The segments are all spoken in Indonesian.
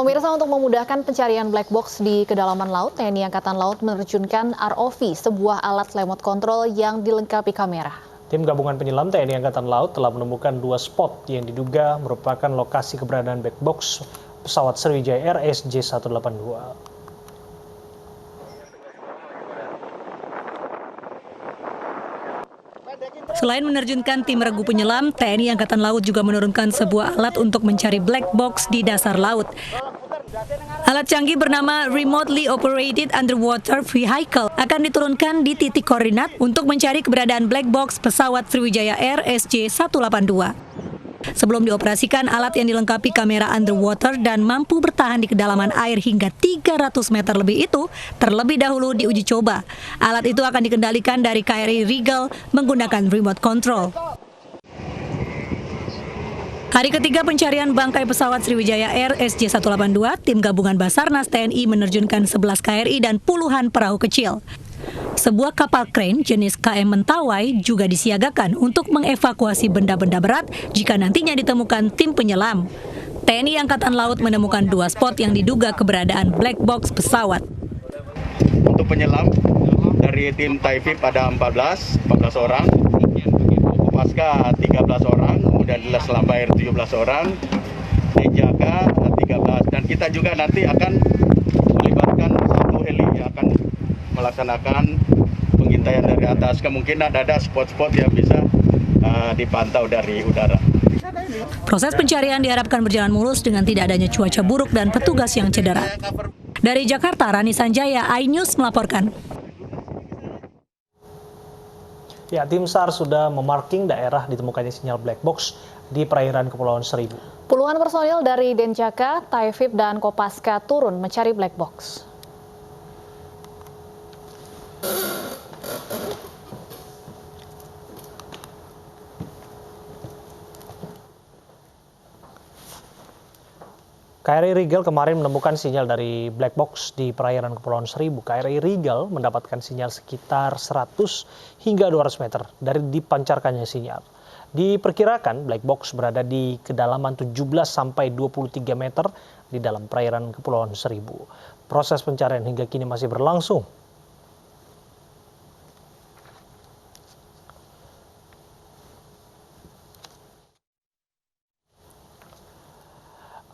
Pemirsa, untuk memudahkan pencarian black box di kedalaman laut, TNI Angkatan Laut menerjunkan ROV, sebuah alat remote control yang dilengkapi kamera. Tim gabungan penyelam TNI Angkatan Laut telah menemukan 2 spot yang diduga merupakan lokasi keberadaan black box pesawat Sriwijaya Air SJ182. Selain menerjunkan tim regu penyelam, TNI Angkatan Laut juga menurunkan sebuah alat untuk mencari black box di dasar laut. Alat canggih bernama Remotely Operated Underwater Vehicle akan diturunkan di titik koordinat untuk mencari keberadaan black box pesawat Sriwijaya Air SJ182. Sebelum dioperasikan, alat yang dilengkapi kamera underwater dan mampu bertahan di kedalaman air hingga 300 meter lebih itu terlebih dahulu diuji coba. Alat itu akan dikendalikan dari KRI Rigel menggunakan remote control. Hari ketiga pencarian bangkai pesawat Sriwijaya Air SJ182, tim gabungan Basarnas TNI menerjunkan 11 KRI dan puluhan perahu kecil. Sebuah kapal krain jenis KM Mentawai juga disiagakan untuk mengevakuasi benda-benda berat jika nantinya ditemukan tim penyelam. TNI Angkatan Laut menemukan 2 spot yang diduga keberadaan black box pesawat. Untuk penyelam dari tim Taifib ada 14 orang, Kopaska 13 orang, kemudian di Selam Air 17 orang, Denjaka 13, dan kita juga nanti akan melibatkan 1 heli yang akan melaksanakan pengintaian dari atas. Kemungkinan ada spot-spot yang bisa dipantau dari udara. Proses pencarian diharapkan berjalan mulus dengan tidak adanya cuaca buruk dan petugas yang cedera. Dari Jakarta, Rani Sanjaya, iNews melaporkan. Ya, tim SAR sudah memarking daerah ditemukannya sinyal black box di perairan Kepulauan Seribu. Puluhan personil dari Denjaka, Taifib, dan Kopaska turun mencari black box. KRI Rigel kemarin menemukan sinyal dari black box di perairan Kepulauan Seribu. KRI Rigel mendapatkan sinyal sekitar 100 hingga 200 meter dari dipancarkannya sinyal. Diperkirakan black box berada di kedalaman 17 sampai 23 meter di dalam perairan Kepulauan Seribu. Proses pencarian hingga kini masih berlangsung.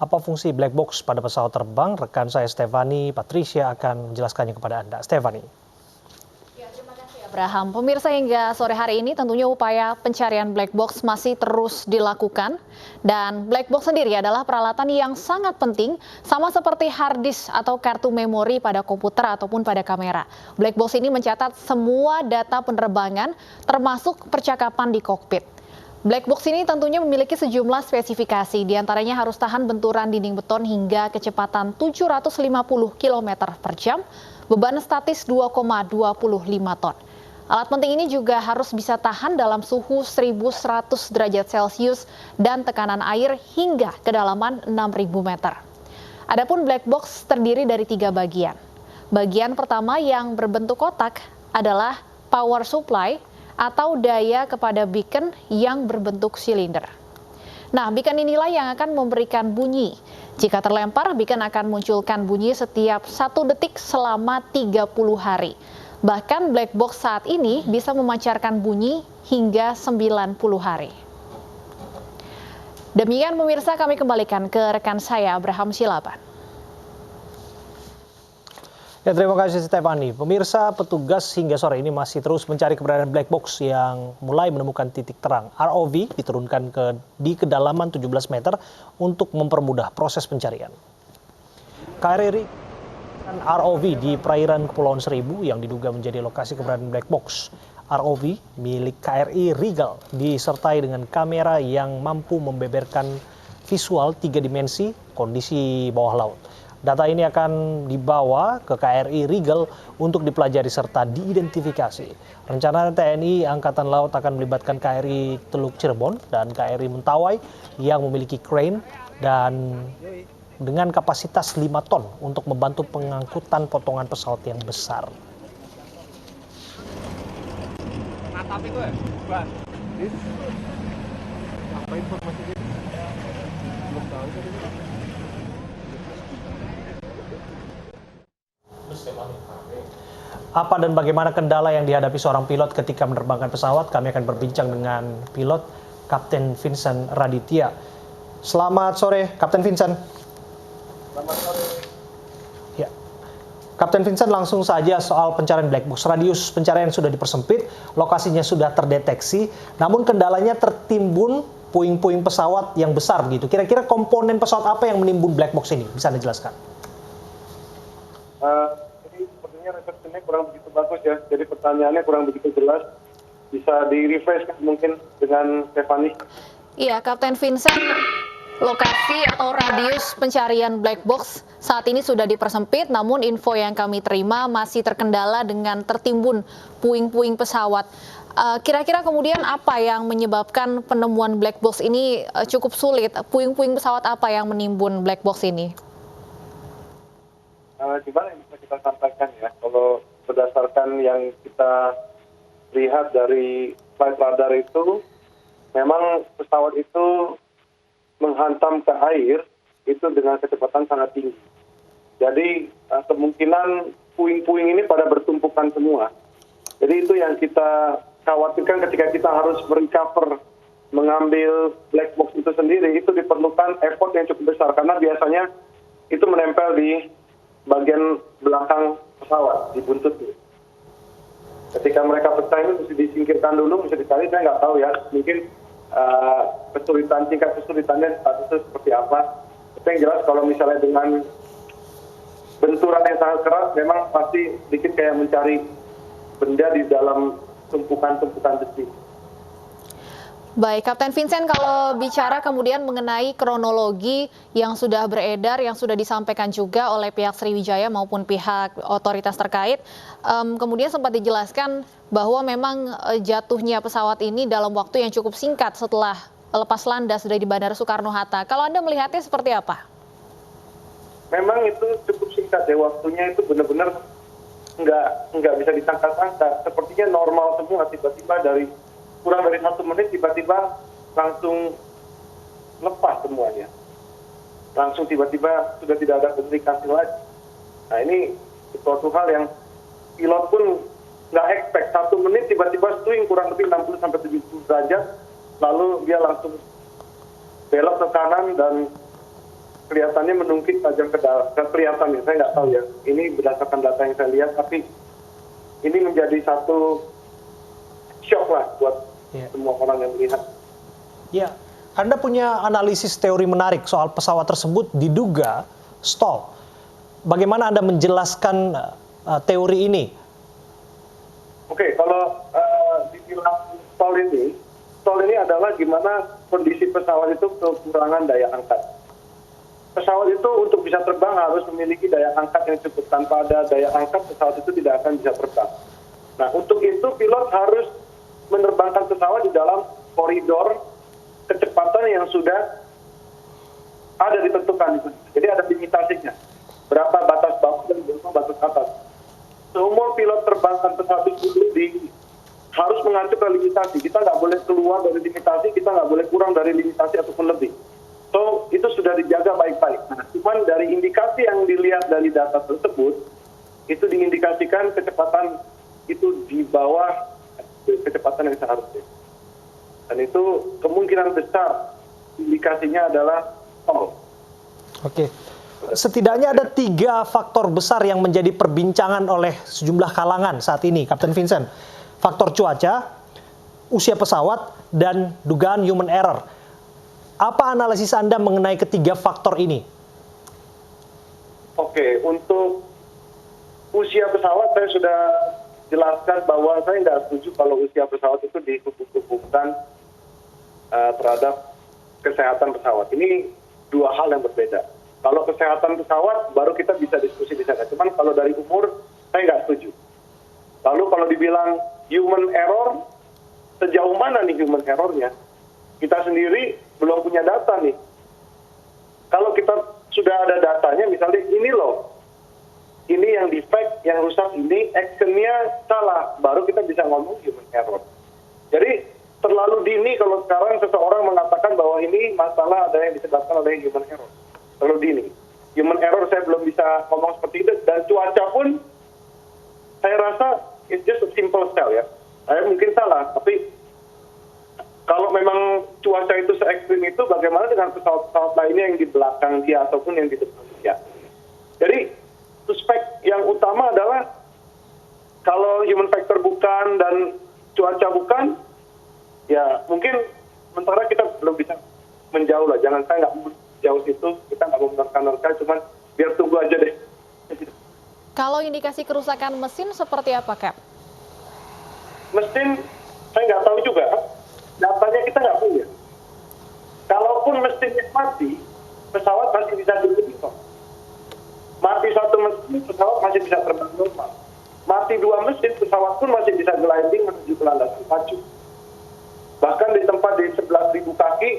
Apa fungsi black box pada pesawat terbang? Rekan saya Stefani Patricia akan menjelaskannya kepada Anda. Stefani. Ya, terima kasih Abraham. Pemirsa, hingga sore hari ini tentunya upaya pencarian black box masih terus dilakukan. Dan black box sendiri adalah peralatan yang sangat penting, sama seperti hard disk atau kartu memori pada komputer ataupun pada kamera. Black box ini mencatat semua data penerbangan termasuk percakapan di kokpit. Black box ini tentunya memiliki sejumlah spesifikasi, diantaranya harus tahan benturan dinding beton hingga kecepatan 750 km per jam, beban statis 2,25 ton. Alat penting ini juga harus bisa tahan dalam suhu 1100 derajat Celcius dan tekanan air hingga kedalaman 6.000 meter. Adapun black box terdiri dari 3 bagian. Bagian pertama yang berbentuk kotak adalah power supply, atau daya kepada beacon yang berbentuk silinder. Nah, beacon inilah yang akan memberikan bunyi. Jika terlempar, beacon akan munculkan bunyi setiap 1 detik selama 30 hari. Bahkan black box saat ini bisa memancarkan bunyi hingga 90 hari. Demikian pemirsa, kami kembalikan ke rekan saya Abraham Silaban. Ya, terima kasih Stefani. Pemirsa, petugas hingga sore ini masih terus mencari keberadaan black box yang mulai menemukan titik terang. ROV diturunkan di kedalaman 17 meter untuk mempermudah proses pencarian. KRI ROV di perairan Kepulauan Seribu yang diduga menjadi lokasi keberadaan black box. ROV milik KRI Rigel disertai dengan kamera yang mampu membeberkan visual 3 dimensi kondisi bawah laut. Data ini akan dibawa ke KRI Rigel untuk dipelajari serta diidentifikasi. Rencana TNI Angkatan Laut akan melibatkan KRI Teluk Cirebon dan KRI Mentawai yang memiliki crane dan dengan kapasitas 5 ton untuk membantu pengangkutan potongan pesawat yang besar. Apa informasi belum tahu. Apa dan bagaimana kendala yang dihadapi seorang pilot ketika menerbangkan pesawat? Kami akan berbincang dengan pilot Kapten Vincent Raditya. Selamat sore, Kapten Vincent. Selamat sore. Ya. Kapten Vincent, langsung saja soal pencarian black box. Radius pencarian sudah dipersempit, lokasinya sudah terdeteksi, namun kendalanya tertimbun puing-puing pesawat yang besar begitu. Kira-kira komponen pesawat apa yang menimbun black box ini? Bisa Anda jelaskan? Ini sepertinya resepsinya kurang begitu bagus ya. Jadi pertanyaannya kurang begitu jelas. Bisa di-refresh mungkin dengan Stephanie. Iya, Kapten Vincent, lokasi atau radius pencarian black box saat ini sudah dipersempit, namun info yang kami terima masih terkendala dengan tertimbun puing-puing pesawat. Kira-kira kemudian apa yang menyebabkan penemuan black box ini cukup sulit? Puing-puing pesawat apa yang menimbun black box ini? Gimana yang bisa kita sampaikan ya? Kalau berdasarkan yang kita lihat dari flight radar itu, memang pesawat itu menghantam ke air itu dengan kecepatan sangat tinggi. Jadi kemungkinan puing-puing ini pada bertumpukan semua. Jadi itu yang kita khawatirkan ketika kita harus merecover, mengambil black box itu sendiri, itu diperlukan effort yang cukup besar karena biasanya itu menempel di bagian belakang pesawat, di buntutnya. Ketika mereka pecah ini mesti disingkirkan dulu, mesti dicari, saya nggak tahu ya, mungkin tingkat kesulitannya statusnya seperti apa. Tapi yang jelas kalau misalnya dengan benturan yang sangat keras, memang pasti sedikit kayak mencari benda di dalam tumpukan-tumpukan besi. Baik, Kapten Vincent, kalau bicara kemudian mengenai kronologi yang sudah beredar, yang sudah disampaikan juga oleh pihak Sriwijaya maupun pihak otoritas terkait, kemudian sempat dijelaskan bahwa memang jatuhnya pesawat ini dalam waktu yang cukup singkat setelah lepas landas dari Bandara Soekarno-Hatta. Kalau Anda melihatnya seperti apa? Memang itu cukup singkat ya, waktunya itu benar-benar nggak bisa disangka-sangka. Sepertinya normal semua, tiba-tiba dari kurang dari 1 menit tiba-tiba langsung lepas semuanya. Langsung tiba-tiba sudah tidak ada komunikasi lagi. Nah ini suatu hal yang pilot pun nggak expect. 1 menit tiba-tiba swing kurang lebih 60-70 derajat, lalu dia langsung belok ke kanan dan kelihatannya menungkit tajam ke dalam. Kelihatannya, saya nggak tahu ya. Ini berdasarkan data yang saya lihat, tapi ini menjadi satu shock lah buat semua orang yang melihat. Ya, Anda punya analisis teori menarik soal pesawat tersebut diduga stall. Bagaimana Anda menjelaskan teori ini? Oke, kalau dibilang stall ini adalah gimana kondisi pesawat itu kekurangan daya angkat. Pesawat itu untuk bisa terbang harus memiliki daya angkat yang cukup. Tanpa ada daya angkat, pesawat itu tidak akan bisa terbang. Nah, untuk itu pilot harus menerbangkan pesawat di dalam koridor kecepatan yang sudah ada ditentukan. Jadi ada limitasinya. Berapa batas bawah dan berapa batas atas. Semua pilot terbangkan pesawat itu harus mengacu ke limitasi. Kita nggak boleh keluar dari limitasi, kita nggak boleh kurang dari limitasi ataupun lebih. So, itu sudah dijaga baik-baik. Nah, cuman dari indikasi yang dilihat dari data tersebut, itu diindikasikan kecepatan itu di bawah kecepatan yang seharusnya. Dan itu kemungkinan besar indikasinya adalah stall. Oke. Setidaknya ada 3 faktor besar yang menjadi perbincangan oleh sejumlah kalangan saat ini, Kapten Vincent. Faktor cuaca, usia pesawat, dan dugaan human error. Apa analisis Anda mengenai ketiga faktor ini? Oke, untuk usia pesawat saya sudah jelaskan bahwa saya nggak setuju kalau usia pesawat itu dihubung-hubungkan terhadap kesehatan pesawat. Ini 2 hal yang berbeda. Kalau kesehatan pesawat baru kita bisa diskusi di sana. Cuman kalau dari umur saya nggak setuju. Lalu kalau dibilang human error, sejauh mana nih human errornya? Kita sendiri belum punya data nih. Kalau kita sudah ada datanya, misalnya ini loh, ini yang defect, yang rusak ini, actionnya salah, baru kita bisa ngomong human error. Jadi terlalu dini kalau sekarang seseorang mengatakan bahwa ini masalah ada yang disebabkan oleh human error. Terlalu dini. Human error saya belum bisa ngomong seperti itu, dan cuaca pun saya rasa it's just a simple cell ya. Saya mungkin salah, tapi kalau memang cuaca itu se-ekstrim itu, bagaimana dengan pesawat-pesawat lainnya yang di belakang dia ataupun yang di depan dia? Jadi suspek yang utama adalah kalau human factor bukan dan cuaca bukan, ya mungkin sementara kita belum bisa menjauh lah. Jangan, saya nggak mau jauh situ, kita nggak mau menerka-nerka, cuman biar tunggu aja deh. Kalau indikasi kerusakan mesin seperti apa, Cap? Mesin, saya nggak tahu juga. Datanya kita nggak punya. Kalaupun mesinnya mati, pesawat masih bisa dipotong. Mati satu mesin, pesawat masih bisa terbang normal. Mati dua mesin, pesawat pun masih bisa gliding menuju ke landasan pacu. Bahkan di tempat di 11.000 kaki,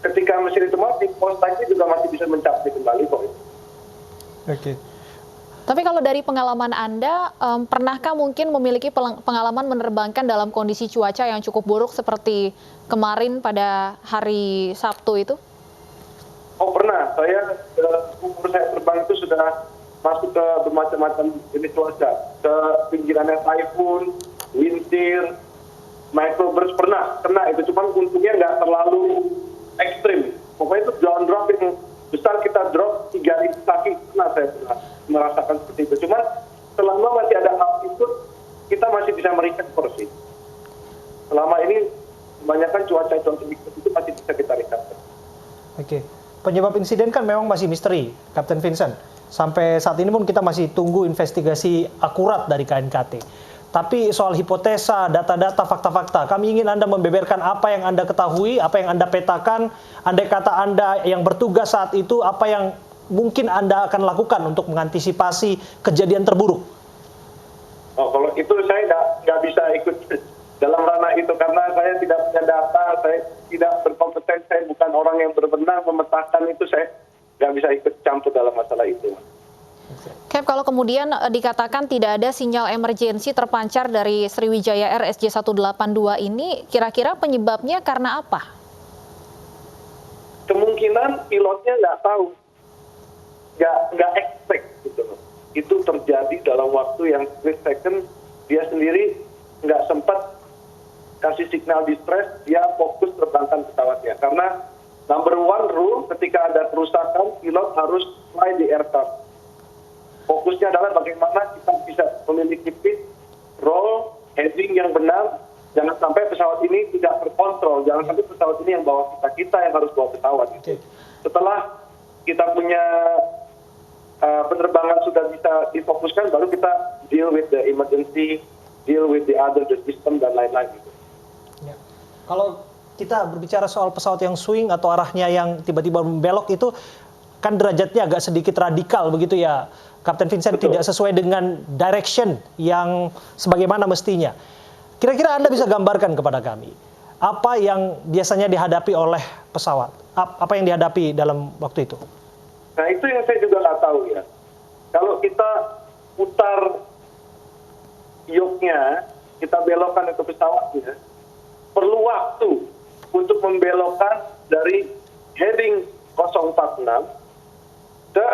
ketika mesin itu mati, kontaknya juga masih bisa mencapai kembali kok. Oke. Tapi kalau dari pengalaman Anda, pernahkah mungkin memiliki pengalaman menerbangkan dalam kondisi cuaca yang cukup buruk seperti kemarin pada hari Sabtu itu? Oh pernah, umur saya terbang itu sudah masuk ke bermacam-macam jenis cuaca. Ke pinggirannya typhoon, wind shear, microburst pernah itu. Cuman untungnya nggak terlalu ekstrim. Pokoknya itu down drop yang besar, kita drop 3.000 kaki, saya pernah merasakan seperti itu. Cuman selama masih ada altitude, kita masih bisa merecover sih. Selama ini kebanyakan cuaca itu masih bisa kita recover. Oke. Penyebab insiden kan memang masih misteri, Kapten Vincent. Sampai saat ini pun kita masih tunggu investigasi akurat dari KNKT. Tapi soal hipotesa, data-data, fakta-fakta, kami ingin Anda membeberkan apa yang Anda ketahui, apa yang Anda petakan, andai kata Anda yang bertugas saat itu, apa yang mungkin Anda akan lakukan untuk mengantisipasi kejadian terburuk. Oh, kalau itu saya nggak bisa ikut dalam ranah itu, karena saya tidak punya data, saya tidak berkompeten, saya bukan orang yang berwenang memetakan itu, saya nggak bisa ikut campur dalam masalah itu. Cap, kalau kemudian dikatakan tidak ada sinyal emergensi terpancar dari Sriwijaya Air SJ182 ini, kira-kira penyebabnya karena apa? Kemungkinan pilotnya nggak tahu, nggak expect gitu. Itu terjadi dalam waktu yang split second, dia sendiri nggak sempat kasih signal distress, dia fokus terbangkan pesawatnya. Karena number one rule, ketika ada kerusakan, pilot harus fly the aircraft. Fokusnya adalah bagaimana kita bisa memiliki pitch, roll, heading yang benar. Jangan sampai pesawat ini tidak terkontrol. Jangan sampai pesawat ini yang bawa kita yang harus bawa pesawat. Okay. Setelah kita punya penerbangan sudah bisa difokuskan, baru kita deal with the emergency, deal with the other the system dan lain-lain. Ya. Kalau kita berbicara soal pesawat yang swing atau arahnya yang tiba-tiba membelok itu, kan derajatnya agak sedikit radikal begitu ya, Kapten Vincent. Betul. Tidak sesuai dengan direction yang sebagaimana mestinya. Kira-kira Anda bisa gambarkan kepada kami, apa yang biasanya dihadapi oleh pesawat? Apa yang dihadapi dalam waktu itu? Nah itu yang saya juga nggak tahu ya. Kalau kita putar yoke-nya, kita belokkan ke pesawatnya, perlu waktu untuk membelokkan dari heading 046 ke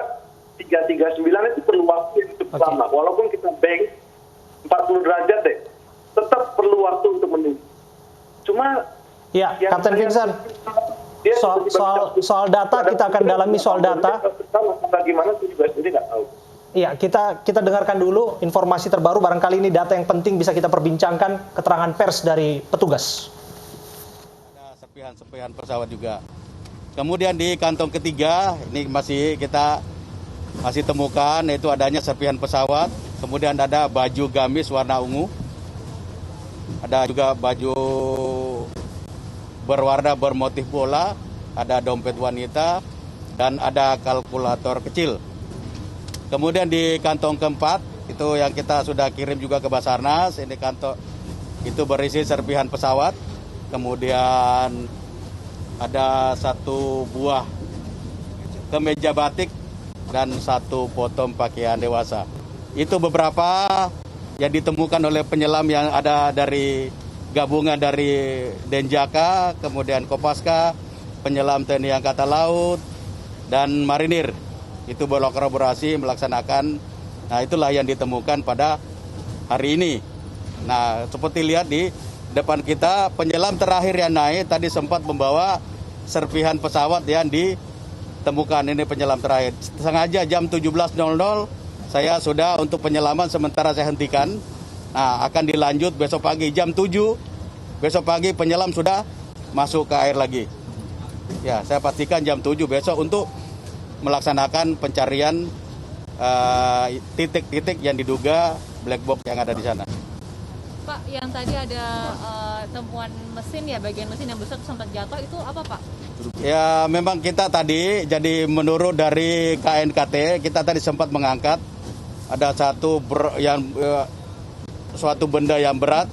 339 itu perlu waktu yang cukup lama. Walaupun kita bank 40 derajat deh, tetap perlu waktu untuk menunggu. Cuma ya, Kapten Vincent, soal data kita akan dalami soal data. Bagaimana itu juga sendiri nggak tahu. Iya, kita dengarkan dulu informasi terbaru. Barangkali ini data yang penting bisa kita perbincangkan, keterangan pers dari petugas. Ada serpihan pesawat juga. Kemudian di kantong ketiga, ini kita masih temukan, yaitu adanya serpihan pesawat. Kemudian ada baju gamis warna ungu. Ada juga baju berwarna bermotif bola, ada dompet wanita, dan ada kalkulator kecil. Kemudian di kantong keempat, itu yang kita sudah kirim juga ke Basarnas, ini kantong itu berisi serpihan pesawat. Kemudian ada satu buah kemeja batik dan satu potong pakaian dewasa. Itu beberapa yang ditemukan oleh penyelam yang ada dari gabungan dari Denjaka, kemudian Kopaska, penyelam TNI Angkatan Laut, dan Marinir. Itu berkolaborasi melaksanakan, nah itulah yang ditemukan pada hari ini. Nah, seperti lihat di depan kita, penyelam terakhir yang naik tadi sempat membawa serpihan pesawat yang ditemukan. Ini penyelam terakhir. Sengaja jam 17.00 saya sudah untuk penyelaman sementara saya hentikan. Nah, akan dilanjut besok pagi jam 7. Besok pagi penyelam sudah masuk ke air lagi. Ya, saya pastikan jam 7 besok untuk melaksanakan pencarian titik-titik yang diduga black box yang ada di sana. Pak, yang tadi ada temuan mesin ya, bagian mesin yang besar sempat jatuh, itu apa Pak? Ya, memang kita tadi, jadi menurut dari KNKT, kita tadi sempat mengangkat ada suatu benda yang berat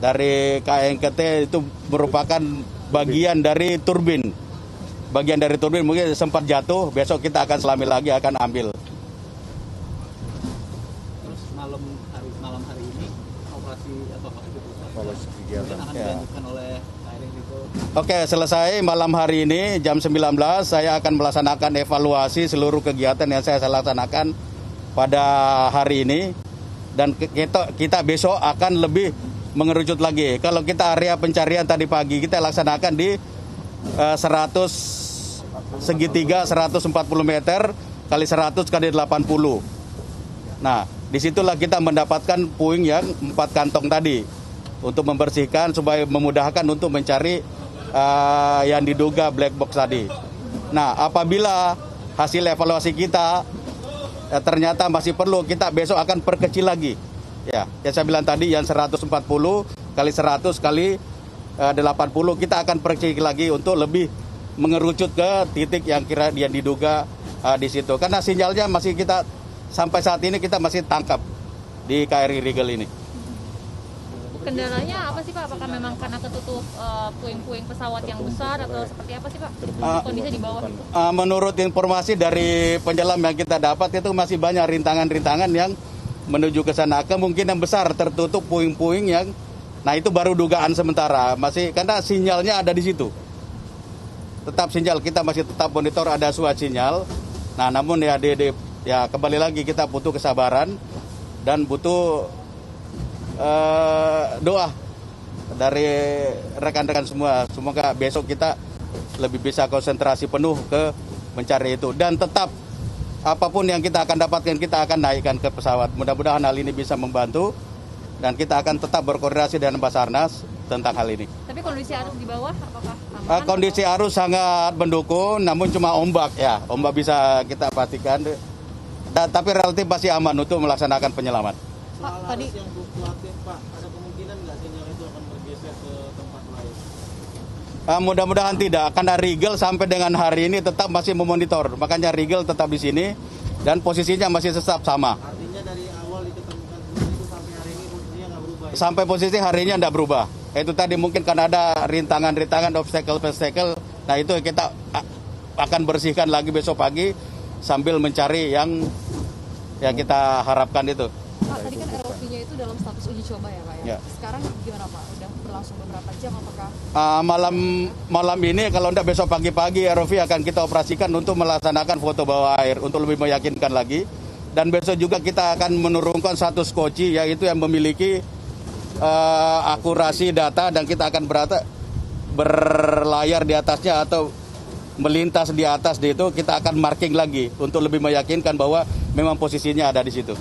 dari KNKT, itu merupakan bagian dari turbin. Bagian dari turbin mungkin sempat jatuh, besok kita akan selami lagi, akan ambil. Terus malam hari ini operasi apa Pak? Operasi kegiatan akan dilanjutkan oleh KRI itu. Oke, selesai malam hari ini jam 19 saya akan melaksanakan evaluasi seluruh kegiatan yang saya laksanakan pada hari ini, dan kita besok akan lebih mengerucut lagi. Kalau kita area pencarian tadi pagi kita laksanakan di 100 segitiga 140 meter kali 100 kali 80. Nah, disitulah kita mendapatkan puing yang 4 kantong tadi untuk membersihkan supaya memudahkan untuk mencari yang diduga black box tadi. Nah, apabila hasil evaluasi kita ternyata masih perlu, kita besok akan perkecil lagi. Ya, yang saya bilang tadi yang 140 kali 100 kali 80 kita akan perkecil lagi untuk lebih mengerucut ke titik yang yang diduga di situ. Karena sinyalnya masih kita sampai saat ini kita masih tangkap di KRI Rigel ini. Kendalanya apa sih Pak? Apakah memang karena ketutup puing-puing pesawat yang besar atau seperti apa sih Pak? Kondisi di bawah itu? Menurut informasi dari penyelam yang kita dapat itu masih banyak rintangan-rintangan yang menuju ke sana. Kemungkinan besar tertutup puing-puing yang, nah itu baru dugaan sementara. Masih karena sinyalnya ada di situ. Tetap sinyal, kita masih tetap monitor ada suatu sinyal. Nah, namun ya kembali lagi kita butuh kesabaran dan butuh doa dari rekan-rekan semua. Semoga besok kita lebih bisa konsentrasi penuh ke mencari itu, dan tetap apapun yang kita akan dapatkan kita akan naikkan ke pesawat. Mudah-mudahan hal ini bisa membantu dan kita akan tetap berkoordinasi dengan Basarnas tentang hal ini. Tapi kondisi arus di bawah apakah aman? Kondisi arus sangat mendukung, namun cuma ombak ya, ombak bisa kita pastikan. Tapi relatif masih aman untuk melaksanakan penyelaman. Pak, tadi yang fluktuatif Pak, ada kemungkinan nggak sinyal itu akan bergeser ke tempat lain? Mudah-mudahan tidak, karena Rigel sampai dengan hari ini tetap masih memonitor. Makanya Rigel tetap di sini dan posisinya masih tetap sama. Artinya dari awal diketemukan itu sampai hari ini posisinya nggak berubah? Sampai posisi hari ini tidak berubah. Itu tadi mungkin karena ada rintangan-rintangan, obstacle. Nah itu kita akan bersihkan lagi besok pagi sambil mencari yang kita harapkan itu. Pak, tadi kan ROV-nya itu dalam status uji coba ya Pak ya? Ya. Sekarang gimana Pak? Udah berlangsung beberapa jam apakah? Malam ini kalau tidak besok pagi-pagi ROV akan kita operasikan untuk melaksanakan foto bawah air untuk lebih meyakinkan lagi. Dan besok juga kita akan menurunkan satu skoci yaitu yang memiliki akurasi data, dan kita akan berlayar di atasnya atau melintas di atas itu, kita akan marking lagi untuk lebih meyakinkan bahwa memang posisinya ada di situ.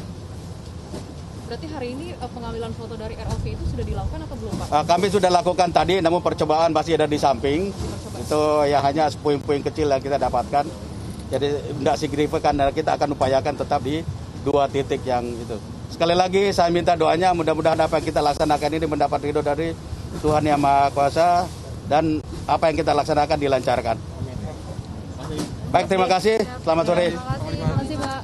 Berarti hari ini pengambilan foto dari ROV itu sudah dilakukan atau belum Pak? Kami sudah lakukan tadi, namun percobaan masih ada di samping. Itu ya hanya puing-puing kecil yang kita dapatkan. Jadi tidak signifikan, dan kita akan upayakan tetap di 2 titik yang itu. Sekali lagi saya minta doanya, mudah-mudahan apa yang kita laksanakan ini mendapat ridho dari Tuhan Yang Maha Kuasa, dan apa yang kita laksanakan dilancarkan. Baik, terima kasih. Selamat sore. Terima kasih Pak.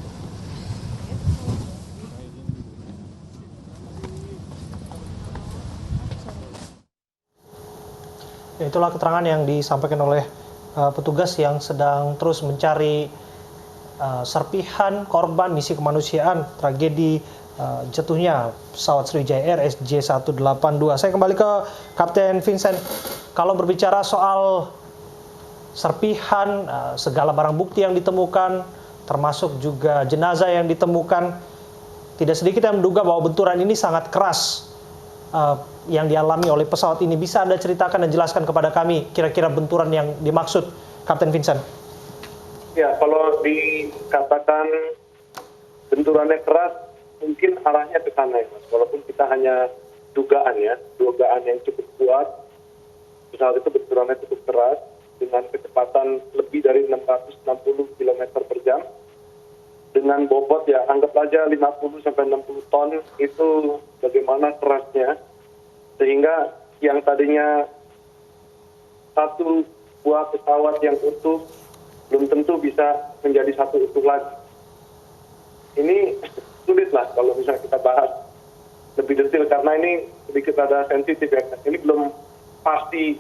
Ya, itulah keterangan yang disampaikan oleh petugas yang sedang terus mencari serpihan korban misi kemanusiaan tragedi jatuhnya pesawat Sriwijaya Air SJ182. Saya kembali ke Kapten Vincent. Kalau berbicara soal serpihan, segala barang bukti yang ditemukan, termasuk juga jenazah yang ditemukan, Tidak sedikit yang menduga bahwa benturan ini sangat keras yang dialami oleh pesawat ini. Bisa Anda ceritakan dan jelaskan kepada kami kira-kira benturan yang dimaksud, Kapten Vincent? Ya, kalau dikatakan benturannya keras, mungkin arahnya ke sana ya, Mas. Walaupun kita hanya dugaan yang cukup kuat, pesawat itu benturannya cukup keras dengan kecepatan lebih dari 660 km per jam, dengan bobot ya anggap aja 50 sampai 60 ton. Itu bagaimana kerasnya, sehingga yang tadinya satu buah pesawat yang utuh belum tentu bisa menjadi satu utuh lagi. Ini sulit lah kalau misalnya kita bahas lebih detail, karena ini sedikit ada sensitif ya. Ini belum pasti,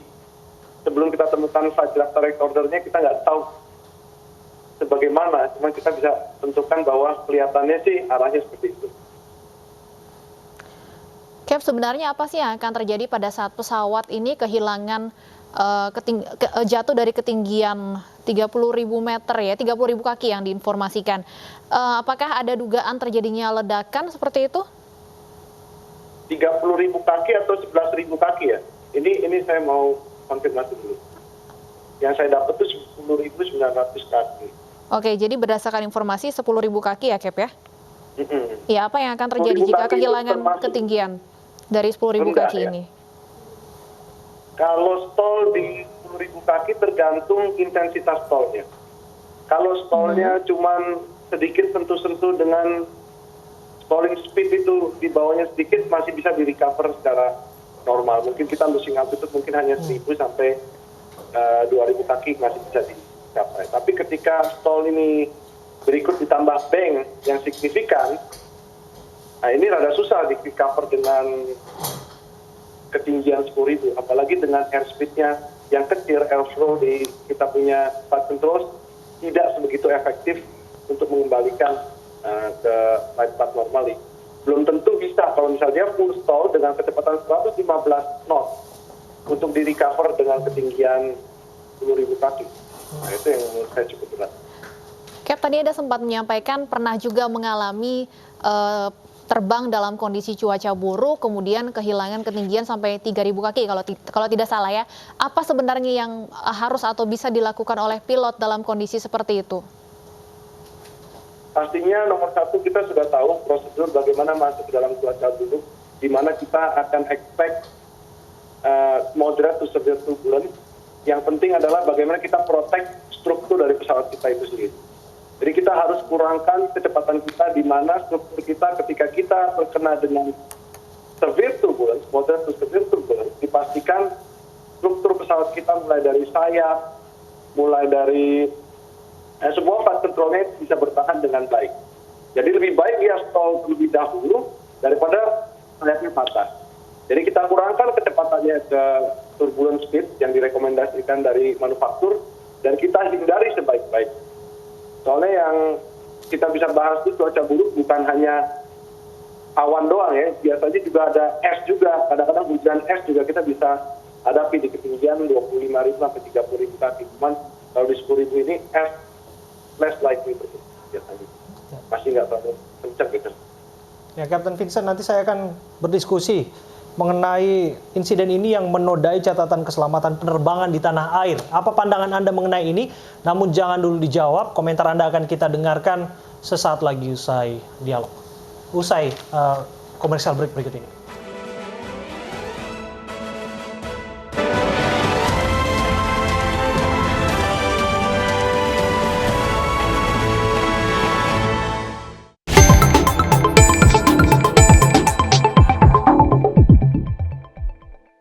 sebelum kita temukan flight directorate order-nya kita nggak tahu sebagaimana, cuma kita bisa tentukan bahwa kelihatannya sih arahnya seperti itu. Cap, sebenarnya apa sih yang akan terjadi pada saat pesawat ini kehilangan jatuh dari ketinggian 30.000 meter ya, 30.000 kaki yang diinformasikan. Apakah ada dugaan terjadinya ledakan seperti itu? 30.000 kaki atau 11.000 kaki ya? Ini saya mau konfirmasi dulu. Yang saya dapat itu 10.900 kaki. Oke, jadi berdasarkan informasi 10.000 kaki ya, Cap ya? Ya, apa yang akan terjadi 10.000 jika kaki kehilangan ketinggian dari 10.000 kaki ya? ini? Kalau stall di 10.000 kaki tergantung intensitas stallnya. Kalau stallnya cuman sedikit sentuh-sentuh dengan stalling speed itu di bawahnya sedikit, masih bisa di recover secara normal. Mungkin kita losing altitude mungkin hanya 1.000 sampai 2.000 kaki masih bisa dicapai. Tapi ketika stall ini berikut ditambah bank yang signifikan, nah ini rada susah di recover dengan ketinggian 10.000, apalagi dengan airspeed-nya yang kecil. Airflow di kita punya flight control tidak sebegitu efektif untuk mengembalikan ke flight path normally. Belum tentu bisa kalau misalnya full stall dengan kecepatan 115 knot untuk di recover dengan ketinggian 10.000 kaki. Nah, itu yang menurut saya cukup berat. Cap, tadi ada sempat menyampaikan pernah juga mengalami terbang dalam kondisi cuaca buruk, kemudian kehilangan ketinggian sampai 3.000 kaki kalau tidak salah ya. Apa sebenarnya yang harus atau bisa dilakukan oleh pilot dalam kondisi seperti itu? Pastinya nomor satu, kita sudah tahu prosedur bagaimana masuk ke dalam cuaca buruk, di mana kita akan expect moderate to severe turbulence. Yang penting adalah bagaimana kita protect struktur dari pesawat kita itu sendiri. Jadi kita harus kurangkan kecepatan kita, di mana struktur kita ketika kita terkena dengan severe turbulence, moderate to severe turbulence, dipastikan struktur pesawat kita mulai dari sayap, mulai dari semua flight controlnya bisa bertahan dengan baik. Jadi lebih baik dia stall terlebih dahulu daripada sayapnya patah. Jadi kita kurangkan kecepatannya ke turbulence speed yang direkomendasikan dari manufaktur, dan kita hindari sebaik-baik. Soalnya yang kita bisa bahas itu cuaca buruk bukan hanya awan doang ya, biasanya juga ada es juga. Kadang-kadang hujan es juga kita bisa hadapi di ketinggian 25.000 sampai 30.000 kaki. Cuman kalau di 10.000 ini es less likely biasanya. Masih nggak terlalu kencang gitu. Ya, Kapten Vincent, nanti saya akan berdiskusi mengenai insiden ini yang menodai catatan keselamatan penerbangan di tanah air. Apa pandangan Anda mengenai ini? Namun jangan dulu dijawab, komentar Anda akan kita dengarkan sesaat lagi usai dialog. Usai komersial break berikut ini.